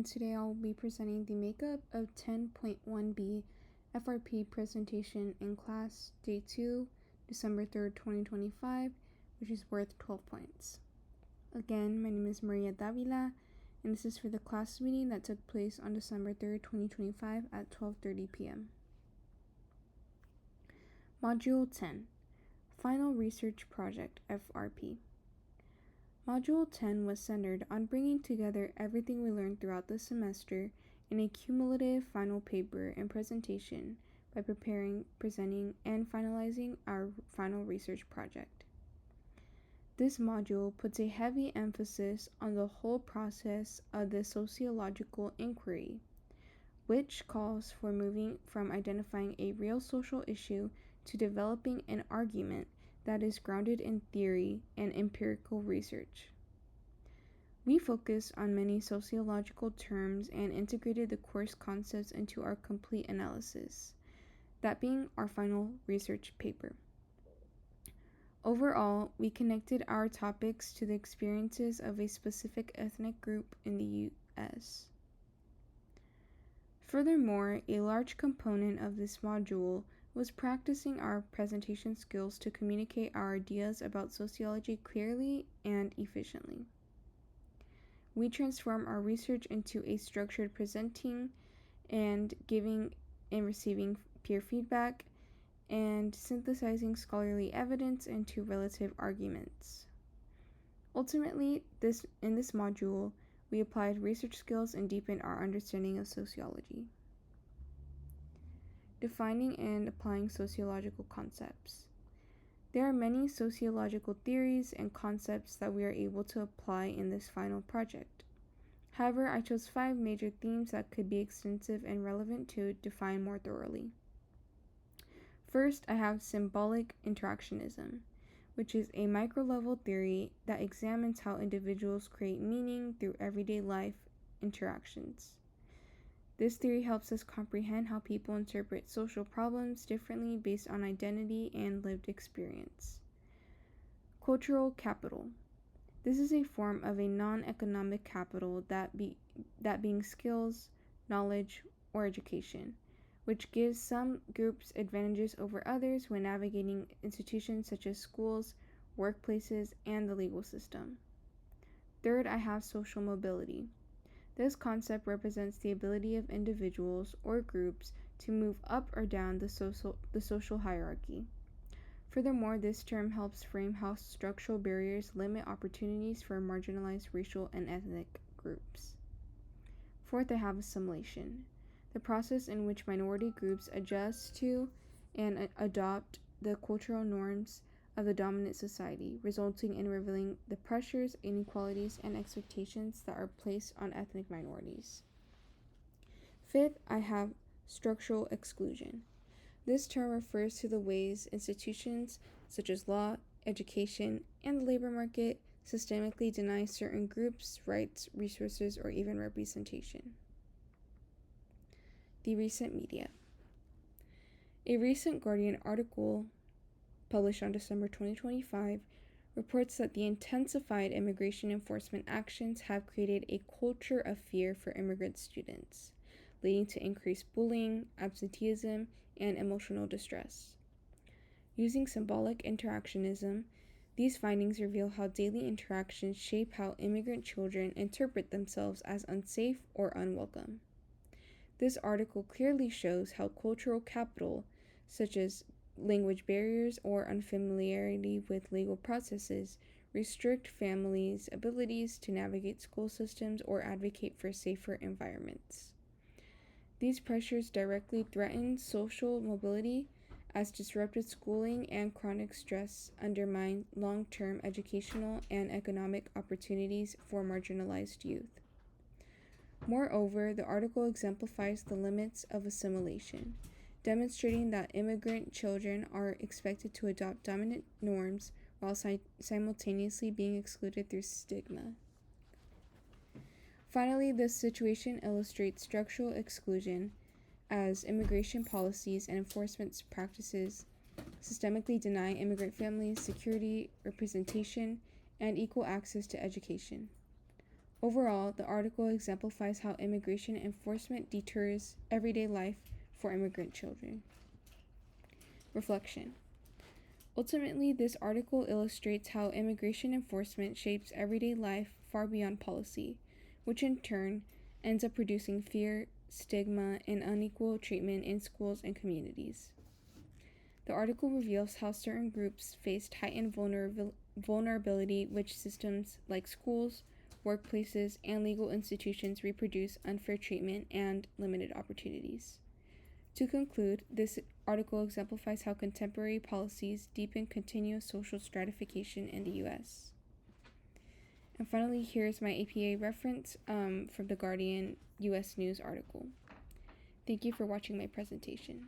and today I'll be presenting the makeup of 10.1b FRP Presentation in class, day 2, December 3rd, 2025, which is worth 12 points. Again, my name is Maria Davila, and this is for the class meeting that took place on December 3rd, 2025 at 12:30 p.m. Module 10, Final Research Project, FRP. Module 10 was centered on bringing together everything we learned throughout the semester in a cumulative final paper and presentation by preparing, presenting, and finalizing our final research project. This module puts a heavy emphasis on the whole process of the sociological inquiry, which calls for moving from identifying a real social issue to developing an argument that is grounded in theory and empirical research. We focused on many sociological terms and integrated the course concepts into our complete analysis, that being our final research paper. Overall, we connected our topics to the experiences of a specific ethnic group in the U.S. Furthermore, a large component of this module was practicing our presentation skills to communicate our ideas about sociology clearly and efficiently. We transform our research into a structured presenting and giving and receiving peer feedback and synthesizing scholarly evidence into relative arguments. Ultimately, in this module, we applied research skills and deepened our understanding of sociology. Defining and applying sociological concepts. There are many sociological theories and concepts that we are able to apply in this final project. However, I chose 5 major themes that could be extensive and relevant to define more thoroughly. First, I have symbolic interactionism, which is a micro-level theory that examines how individuals create meaning through everyday life interactions. This theory helps us comprehend how people interpret social problems differently based on identity and lived experience. Cultural capital. This is a form of a non-economic capital that being skills, knowledge, or education, which gives some groups advantages over others when navigating institutions such as schools, workplaces, and the legal system. Third, I have social mobility. This concept represents the ability of individuals or groups to move up or down the social hierarchy. Furthermore, this term helps frame how structural barriers limit opportunities for marginalized racial and ethnic groups. Fourth, I have assimilation, the process in which minority groups adjust to and adopt the cultural norms of the dominant society, resulting in revealing the pressures, inequalities, and expectations that are placed on ethnic minorities. Fifth, I have structural exclusion. This term refers to the ways institutions such as law, education, and the labor market systemically deny certain groups rights, resources, or even representation. The recent media. A recent Guardian article published on December 2025, reports that the intensified immigration enforcement actions have created a culture of fear for immigrant students, leading to increased bullying, absenteeism, and emotional distress. Using symbolic interactionism, these findings reveal how daily interactions shape how immigrant children interpret themselves as unsafe or unwelcome. This article clearly shows how cultural capital, such as language barriers or unfamiliarity with legal processes, restrict families' abilities to navigate school systems or advocate for safer environments. These pressures directly threaten social mobility, as disrupted schooling and chronic stress undermine long-term educational and economic opportunities for marginalized youth. Moreover, the article exemplifies the limits of assimilation, demonstrating that immigrant children are expected to adopt dominant norms while simultaneously being excluded through stigma. Finally, this situation illustrates structural exclusion as immigration policies and enforcement practices systemically deny immigrant families security, representation, and equal access to education. Overall, the article exemplifies how immigration enforcement deters everyday life for immigrant children. Reflection. Ultimately, this article illustrates how immigration enforcement shapes everyday life far beyond policy, which in turn ends up producing fear, stigma, and unequal treatment in schools and communities. The article reveals how certain groups faced heightened vulnerability, which systems like schools, workplaces, and legal institutions reproduce unfair treatment and limited opportunities. To conclude, this article exemplifies how contemporary policies deepen continuous social stratification in the U.S. And finally, here's my APA reference from the Guardian U.S. News article. Thank you for watching my presentation.